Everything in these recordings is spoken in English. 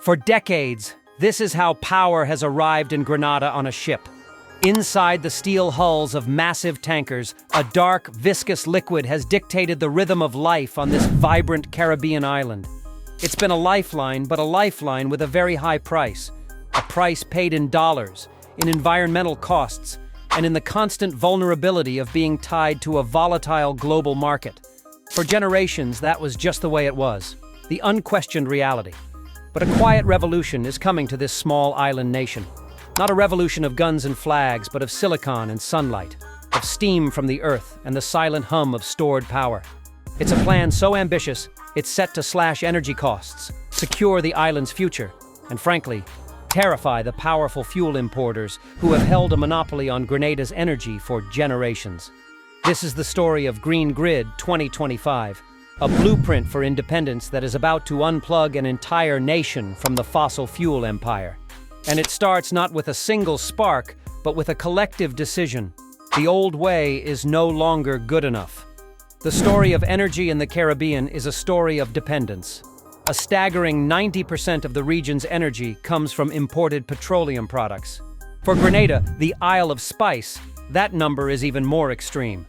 For decades, this is how power has arrived in Grenada on a ship. Inside the steel hulls of massive tankers, a dark, viscous liquid has dictated the rhythm of life on this vibrant Caribbean island. It's been a lifeline, but a lifeline with a very high price. A price paid in dollars, in environmental costs, and in the constant vulnerability of being tied to a volatile global market. For generations, that was just the way it was, the unquestioned reality. But a quiet revolution is coming to this small island nation. Not a revolution of guns and flags, but of silicon and sunlight, of steam from the earth and the silent hum of stored power. It's a plan so ambitious, it's set to slash energy costs, secure the island's future, and frankly, terrify the powerful fuel importers who have held a monopoly on Grenada's energy for generations. This is the story of Green Grid 2025, a blueprint for independence that is about to unplug an entire nation from the fossil fuel empire. And it starts not with a single spark, but with a collective decision. The old way is no longer good enough. The story of energy in the Caribbean is a story of dependence. A staggering 90% of the region's energy comes from imported petroleum products. For Grenada, the Isle of Spice, that number is even more extreme.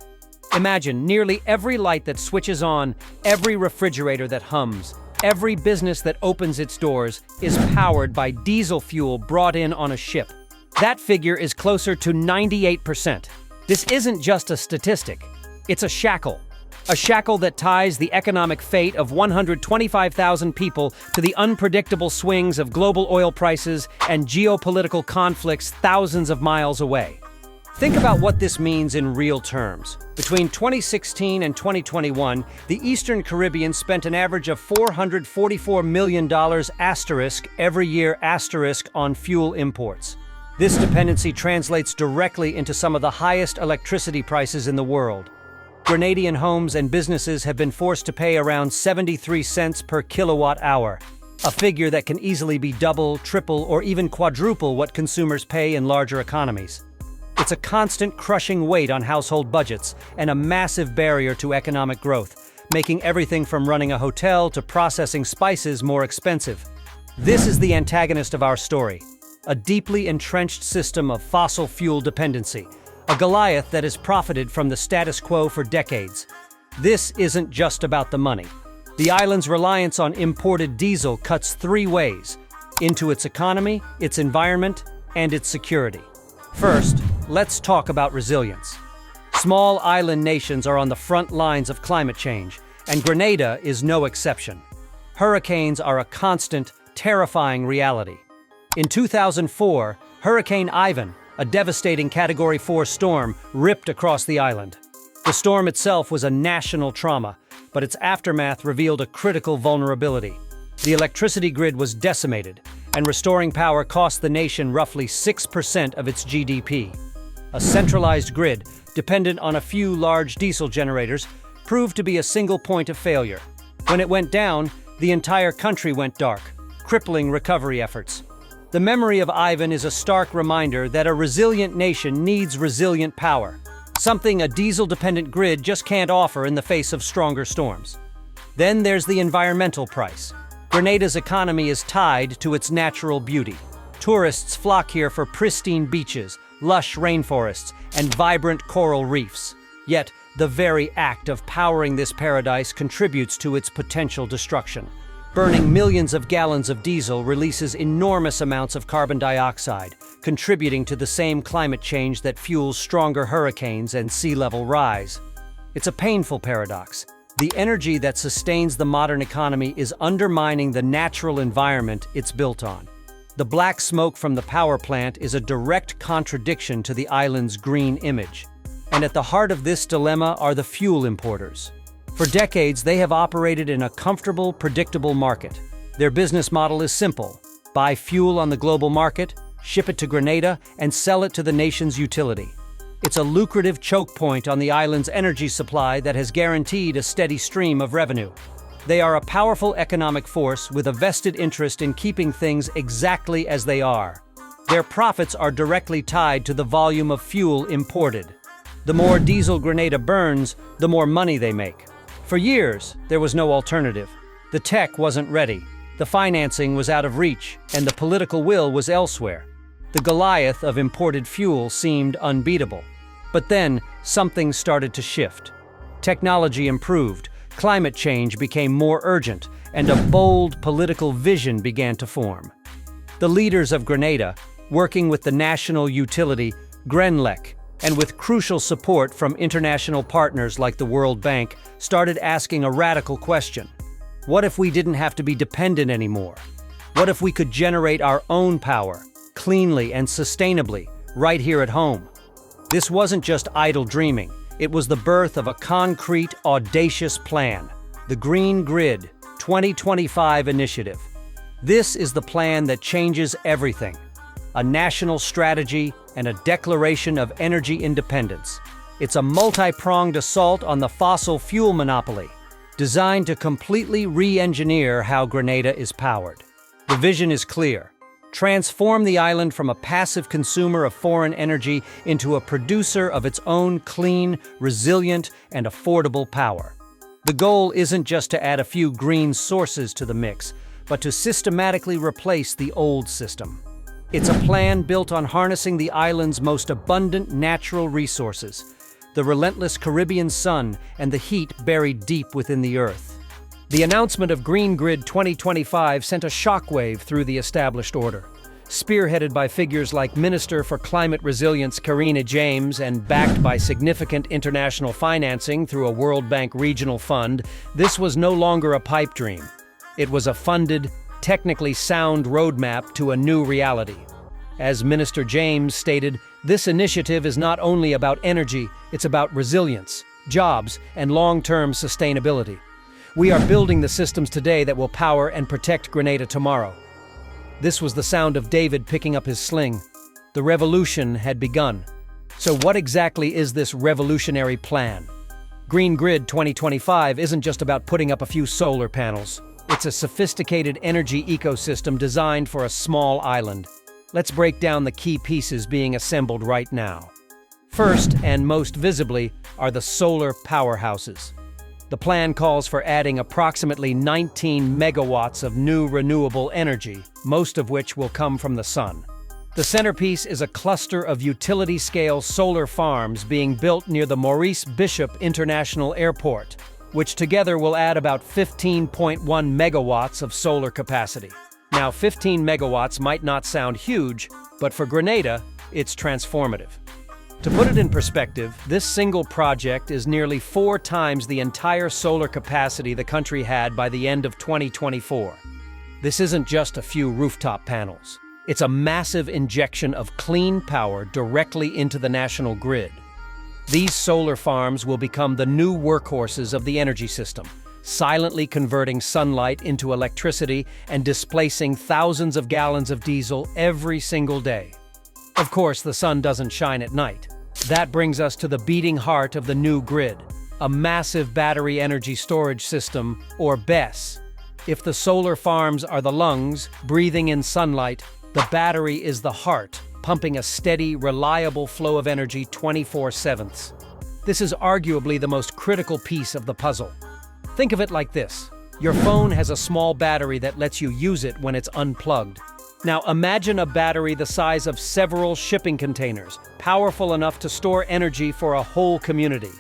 Imagine nearly every light that switches on, every refrigerator that hums, every business that opens its doors is powered by diesel fuel brought in on a ship. That figure is closer to 98%. This isn't just a statistic, it's a shackle. A shackle that ties the economic fate of 125,000 people to the unpredictable swings of global oil prices and geopolitical conflicts thousands of miles away. Think about what this means in real terms. Between 2016 and 2021, the Eastern Caribbean spent an average of $444 million every year on fuel imports. This dependency translates directly into some of the highest electricity prices in the world. Grenadian homes and businesses have been forced to pay around 73 cents per kilowatt hour, a figure that can easily be double, triple, or even quadruple what consumers pay in larger economies. It's a constant crushing weight on household budgets and a massive barrier to economic growth, making everything from running a hotel to processing spices more expensive. This is the antagonist of our story, a deeply entrenched system of fossil fuel dependency, a Goliath that has profited from the status quo for decades. This isn't just about the money. The island's reliance on imported diesel cuts three ways: into its economy, its environment, and its security. First, let's talk about resilience. Small island nations are on the front lines of climate change, and Grenada is no exception. Hurricanes are a constant, terrifying reality. In 2004, Hurricane Ivan, a devastating Category 4 storm, ripped across the island. The storm itself was a national trauma, but its aftermath revealed a critical vulnerability. The electricity grid was decimated, and restoring power cost the nation roughly 6% of its GDP. A centralized grid, dependent on a few large diesel generators, proved to be a single point of failure. When it went down, the entire country went dark, crippling recovery efforts. The memory of Ivan is a stark reminder that a resilient nation needs resilient power, something a diesel-dependent grid just can't offer in the face of stronger storms. Then there's the environmental price. Grenada's economy is tied to its natural beauty. Tourists flock here for pristine beaches, lush rainforests, and vibrant coral reefs. Yet, the very act of powering this paradise contributes to its potential destruction. Burning millions of gallons of diesel releases enormous amounts of carbon dioxide, contributing to the same climate change that fuels stronger hurricanes and sea level rise. It's a painful paradox. The energy that sustains the modern economy is undermining the natural environment it's built on. The black smoke from the power plant is a direct contradiction to the island's green image. And at the heart of this dilemma are the fuel importers. For decades, they have operated in a comfortable, predictable market. Their business model is simple: buy fuel on the global market, ship it to Grenada, and sell it to the nation's utility. It's a lucrative choke point on the island's energy supply that has guaranteed a steady stream of revenue. They are a powerful economic force with a vested interest in keeping things exactly as they are. Their profits are directly tied to the volume of fuel imported. The more diesel Grenada burns, the more money they make. For years, there was no alternative. The tech wasn't ready. The financing was out of reach, and the political will was elsewhere. The Goliath of imported fuel seemed unbeatable. But then, something started to shift. Technology improved, climate change became more urgent, and a bold political vision began to form. The leaders of Grenada, working with the national utility Grenlec, and with crucial support from international partners like the World Bank, started asking a radical question. What if we didn't have to be dependent anymore? What if we could generate our own power, cleanly and sustainably, right here at home? This wasn't just idle dreaming. It was the birth of a concrete, audacious plan, the Green Grid 2025 initiative. This is the plan that changes everything. A national strategy and a declaration of energy independence. It's a multi-pronged assault on the fossil fuel monopoly, designed to completely re-engineer how Grenada is powered. The vision is clear. Transform the island from a passive consumer of foreign energy into a producer of its own clean, resilient, and affordable power. The goal isn't just to add a few green sources to the mix, but to systematically replace the old system. It's a plan built on harnessing the island's most abundant natural resources, the relentless Caribbean sun and the heat buried deep within the earth. The announcement of Green Grid 2025 sent a shockwave through the established order. Spearheaded by figures like Minister for Climate Resilience Karina James and backed by significant international financing through a World Bank regional fund, this was no longer a pipe dream. It was a funded, technically sound roadmap to a new reality. As Minister James stated, this initiative is not only about energy, it's about resilience, jobs, and long-term sustainability. We are building the systems today that will power and protect Grenada tomorrow. This was the sound of David picking up his sling. The revolution had begun. So what exactly is this revolutionary plan? Green Grid 2025 isn't just about putting up a few solar panels. It's a sophisticated energy ecosystem designed for a small island. Let's break down the key pieces being assembled right now. First, and most visibly, are the solar powerhouses. The plan calls for adding approximately 19 megawatts of new renewable energy, most of which will come from the sun. The centerpiece is a cluster of utility-scale solar farms being built near the Maurice Bishop International Airport, which together will add about 15.1 megawatts of solar capacity. Now, 15 megawatts might not sound huge, but for Grenada, it's transformative. To put it in perspective, this single project is nearly 4 times the entire solar capacity the country had by the end of 2024. This isn't just a few rooftop panels. It's a massive injection of clean power directly into the national grid. These solar farms will become the new workhorses of the energy system, silently converting sunlight into electricity and displacing thousands of gallons of diesel every single day. Of course, the sun doesn't shine at night. That brings us to the beating heart of the new grid, a massive battery energy storage system, or BESS. If the solar farms are the lungs, breathing in sunlight, the battery is the heart, pumping a steady, reliable flow of energy 24/7. This is arguably the most critical piece of the puzzle. Think of it like this. Your phone has a small battery that lets you use it when it's unplugged. Now imagine a battery the size of several shipping containers, powerful enough to store energy for a whole community.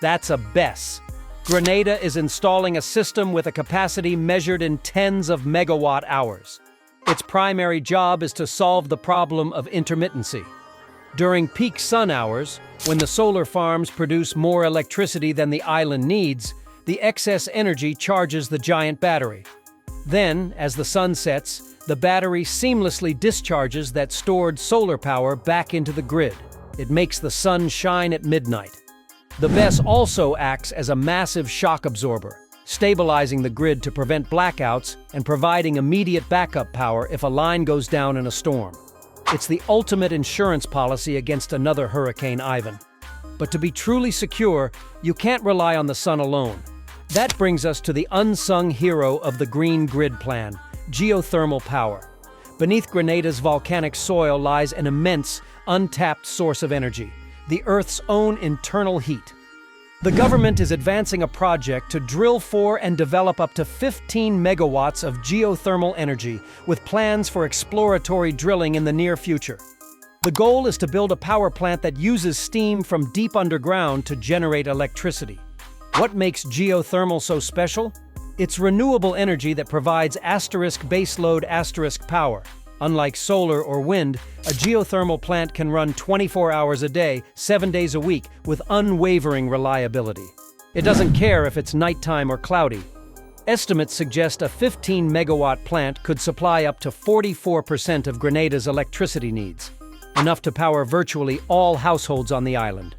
That's a BESS. Grenada is installing a system with a capacity measured in tens of megawatt hours. Its primary job is to solve the problem of intermittency. During peak sun hours, when the solar farms produce more electricity than the island needs, the excess energy charges the giant battery. Then, as the sun sets, the battery seamlessly discharges that stored solar power back into the grid. It makes the sun shine at midnight. The BESS also acts as a massive shock absorber, stabilizing the grid to prevent blackouts and providing immediate backup power if a line goes down in a storm. It's the ultimate insurance policy against another Hurricane Ivan. But to be truly secure, you can't rely on the sun alone. That brings us to the unsung hero of the Green Grid plan, geothermal power. Beneath Grenada's volcanic soil lies an immense, untapped source of energy, the Earth's own internal heat. The government is advancing a project to drill for and develop up to 15 megawatts of geothermal energy, with plans for exploratory drilling in the near future. The goal is to build a power plant that uses steam from deep underground to generate electricity. What makes geothermal so special? It's renewable energy that provides baseload power. Unlike solar or wind, a geothermal plant can run 24 hours a day, 7 days a week, with unwavering reliability. It doesn't care if it's nighttime or cloudy. Estimates suggest a 15-megawatt plant could supply up to 44% of Grenada's electricity needs, enough to power virtually all households on the island.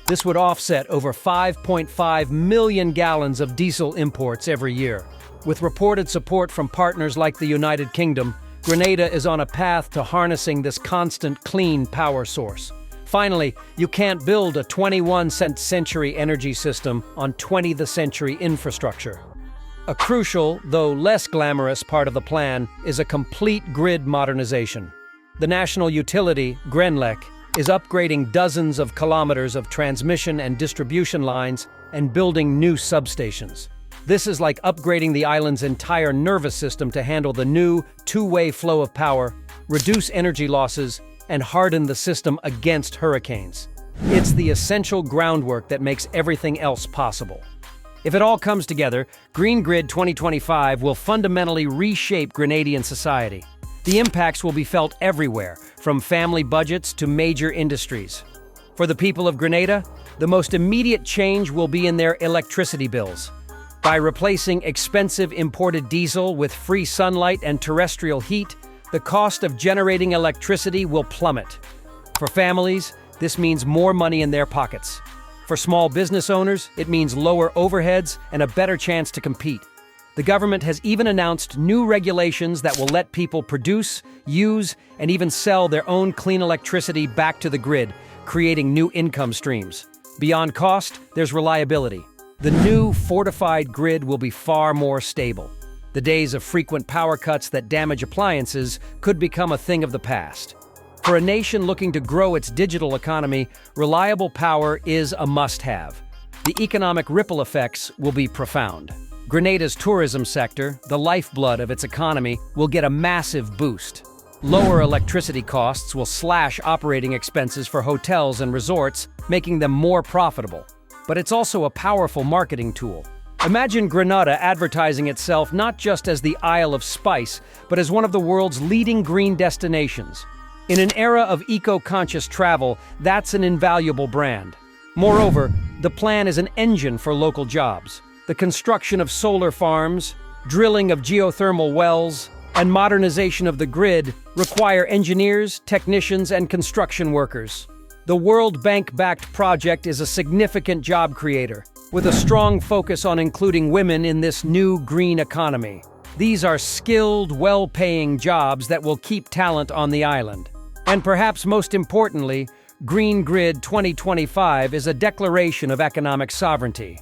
This would offset over 5.5 million gallons of diesel imports every year. With reported support from partners like the United Kingdom, Grenada is on a path to harnessing this constant, clean power source. Finally, you can't build a 21st century energy system on 20th century infrastructure. A crucial, though less glamorous part of the plan is a complete grid modernization. The national utility, Grenada, is upgrading dozens of kilometers of transmission and distribution lines and building new substations. This is like upgrading the island's entire nervous system to handle the new, two-way flow of power, reduce energy losses, and harden the system against hurricanes. It's the essential groundwork that makes everything else possible. If it all comes together, Green Grid 2025 will fundamentally reshape Grenadian society. The impacts will be felt everywhere, from family budgets to major industries. For the people of Grenada, the most immediate change will be in their electricity bills. By replacing expensive imported diesel with free sunlight and terrestrial heat, the cost of generating electricity will plummet. For families, this means more money in their pockets. For small business owners, it means lower overheads and a better chance to compete. The government has even announced new regulations that will let people produce, use, and even sell their own clean electricity back to the grid, creating new income streams. Beyond cost, there's reliability. The new, fortified grid will be far more stable. The days of frequent power cuts that damage appliances could become a thing of the past. For a nation looking to grow its digital economy, reliable power is a must-have. The economic ripple effects will be profound. Grenada's tourism sector, the lifeblood of its economy, will get a massive boost. Lower electricity costs will slash operating expenses for hotels and resorts, making them more profitable. But it's also a powerful marketing tool. Imagine Grenada advertising itself not just as the Isle of Spice, but as one of the world's leading green destinations. In an era of eco-conscious travel, that's an invaluable brand. Moreover, the plan is an engine for local jobs. The construction of solar farms, drilling of geothermal wells, and modernization of the grid require engineers, technicians, and construction workers. The World Bank-backed project is a significant job creator, with a strong focus on including women in this new green economy. These are skilled, well-paying jobs that will keep talent on the island. And perhaps most importantly, Green Grid 2025 is a declaration of economic sovereignty.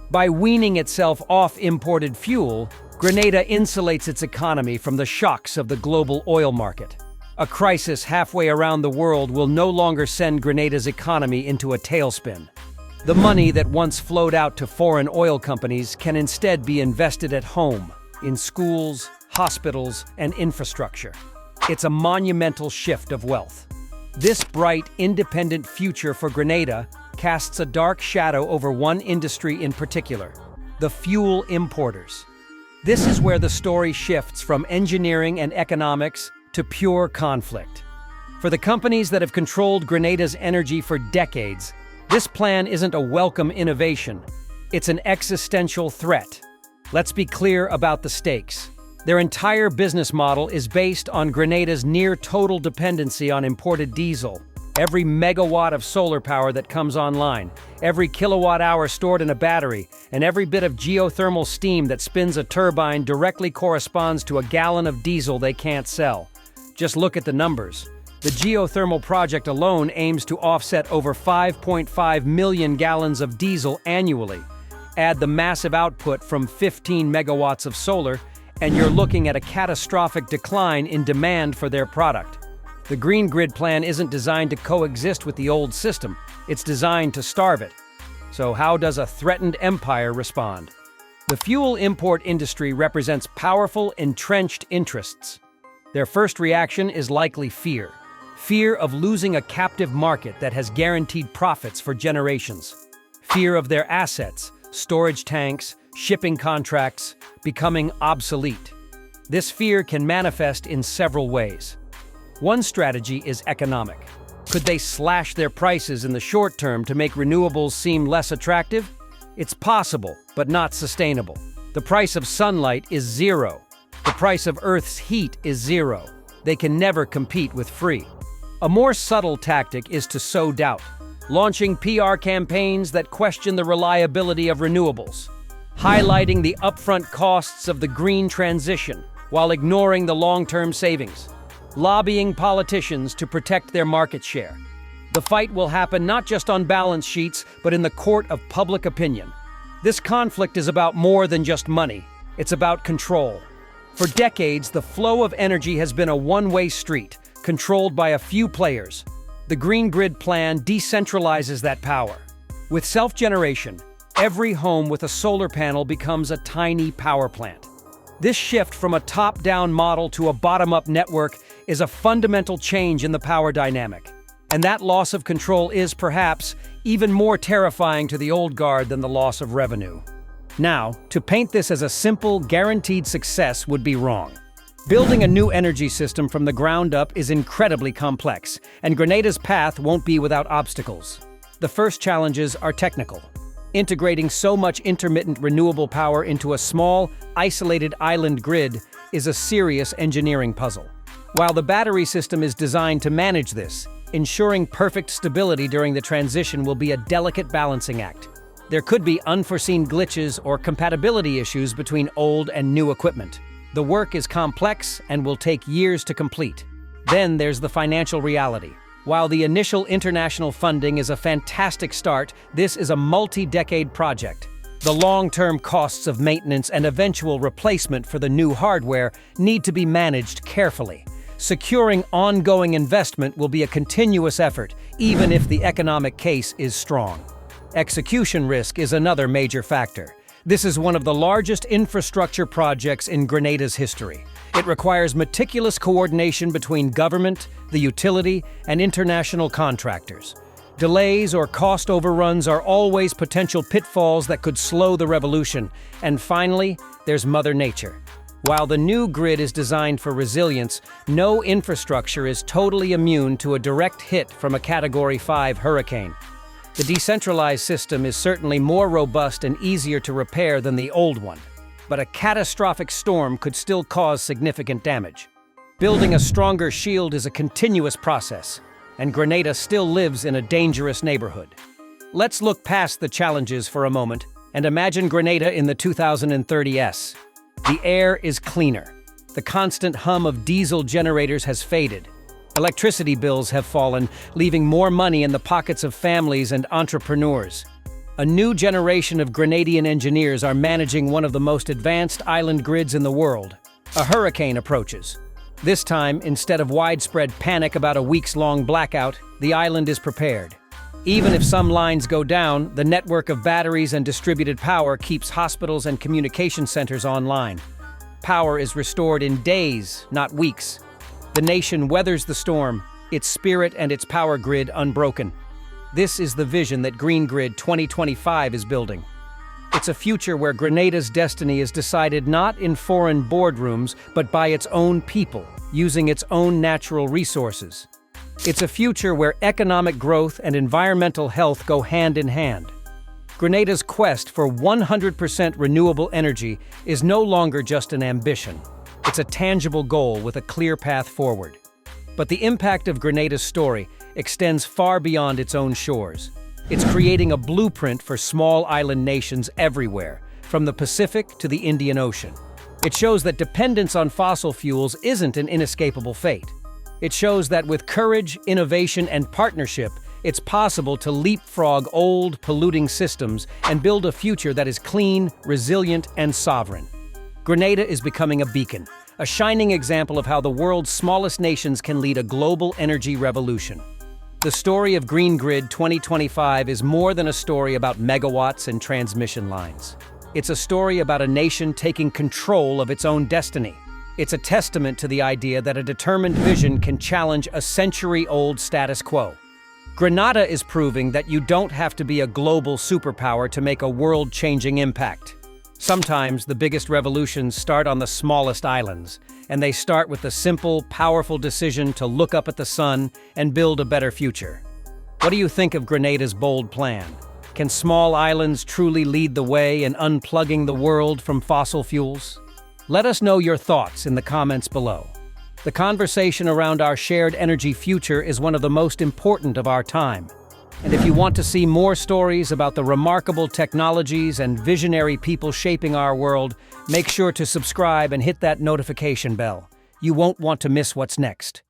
By weaning itself off imported fuel, Grenada insulates its economy from the shocks of the global oil market. A crisis halfway around the world will no longer send Grenada's economy into a tailspin. The money that once flowed out to foreign oil companies can instead be invested at home, in schools, hospitals, and infrastructure. It's a monumental shift of wealth. This bright, independent future for Grenada casts a dark shadow over one industry in particular: the fuel importers. This is where the story shifts from engineering and economics to pure conflict. For the companies that have controlled Grenada's energy for decades, this plan isn't a welcome innovation. It's an existential threat. Let's be clear about the stakes. Their entire business model is based on Grenada's near-total dependency on imported diesel. Every megawatt of solar power that comes online, every kilowatt hour stored in a battery, and every bit of geothermal steam that spins a turbine directly corresponds to a gallon of diesel they can't sell. Just look at the numbers. The geothermal project alone aims to offset over 5.5 million gallons of diesel annually. Add the massive output from 15 megawatts of solar, and you're looking at a catastrophic decline in demand for their product. The Green Grid plan isn't designed to coexist with the old system. It's designed to starve it. So how does a threatened empire respond? The fuel import industry represents powerful, entrenched interests. Their first reaction is likely fear. Fear of losing a captive market that has guaranteed profits for generations. Fear of their assets, storage tanks, shipping contracts, becoming obsolete. This fear can manifest in several ways. One strategy is economic. Could they slash their prices in the short term to make renewables seem less attractive? It's possible, but not sustainable. The price of sunlight is zero. The price of Earth's heat is zero. They can never compete with free. A more subtle tactic is to sow doubt, launching PR campaigns that question the reliability of renewables, highlighting the upfront costs of the green transition while ignoring the long-term savings, lobbying politicians to protect their market share. The fight will happen not just on balance sheets, but in the court of public opinion. This conflict is about more than just money. It's about control. For decades, the flow of energy has been a one-way street, controlled by a few players. The Green Grid plan decentralizes that power. With self-generation, every home with a solar panel becomes a tiny power plant. This shift from a top-down model to a bottom-up network is a fundamental change in the power dynamic. And that loss of control is, perhaps, even more terrifying to the old guard than the loss of revenue. Now, to paint this as a simple, guaranteed success would be wrong. Building a new energy system from the ground up is incredibly complex, and Grenada's path won't be without obstacles. The first challenges are technical. Integrating so much intermittent renewable power into a small, isolated island grid is a serious engineering puzzle. While the battery system is designed to manage this, ensuring perfect stability during the transition will be a delicate balancing act. There could be unforeseen glitches or compatibility issues between old and new equipment. The work is complex and will take years to complete. Then there's the financial reality. While the initial international funding is a fantastic start, this is a multi-decade project. The long-term costs of maintenance and eventual replacement for the new hardware need to be managed carefully. Securing ongoing investment will be a continuous effort, even if the economic case is strong. Execution risk is another major factor. This is one of the largest infrastructure projects in Grenada's history. It requires meticulous coordination between government, the utility, and international contractors. Delays or cost overruns are always potential pitfalls that could slow the revolution. And finally, there's Mother Nature. While the new grid is designed for resilience, no infrastructure is totally immune to a direct hit from a Category 5 hurricane. The decentralized system is certainly more robust and easier to repair than the old one, but a catastrophic storm could still cause significant damage. Building a stronger shield is a continuous process, and Grenada still lives in a dangerous neighborhood. Let's look past the challenges for a moment and imagine Grenada in the 2030s. The air is cleaner. The constant hum of diesel generators has faded. Electricity bills have fallen, leaving more money in the pockets of families and entrepreneurs. A new generation of Grenadian engineers are managing one of the most advanced island grids in the world. A hurricane approaches. This time, instead of widespread panic about a weeks-long blackout, the island is prepared. Even if some lines go down, the network of batteries and distributed power keeps hospitals and communication centers online. Power is restored in days, not weeks. The nation weathers the storm, its spirit and its power grid unbroken. This is the vision that Green Grid 2025 is building. It's a future where Grenada's destiny is decided not in foreign boardrooms, but by its own people, using its own natural resources. It's a future where economic growth and environmental health go hand in hand. Grenada's quest for 100% renewable energy is no longer just an ambition. It's a tangible goal with a clear path forward. But the impact of Grenada's story extends far beyond its own shores. It's creating a blueprint for small island nations everywhere, from the Pacific to the Indian Ocean. It shows that dependence on fossil fuels isn't an inescapable fate. It shows that with courage, innovation, and partnership, it's possible to leapfrog old, polluting systems and build a future that is clean, resilient, and sovereign. Grenada is becoming a beacon, a shining example of how the world's smallest nations can lead a global energy revolution. The story of Green Grid 2025 is more than a story about megawatts and transmission lines. It's a story about a nation taking control of its own destiny. It's a testament to the idea that a determined vision can challenge a century-old status quo. Grenada is proving that you don't have to be a global superpower to make a world-changing impact. Sometimes the biggest revolutions start on the smallest islands, and they start with the simple, powerful decision to look up at the sun and build a better future. What do you think of Grenada's bold plan? Can small islands truly lead the way in unplugging the world from fossil fuels? Let us know your thoughts in the comments below. The conversation around our shared energy future is one of the most important of our time. And if you want to see more stories about the remarkable technologies and visionary people shaping our world, make sure to subscribe and hit that notification bell. You won't want to miss what's next.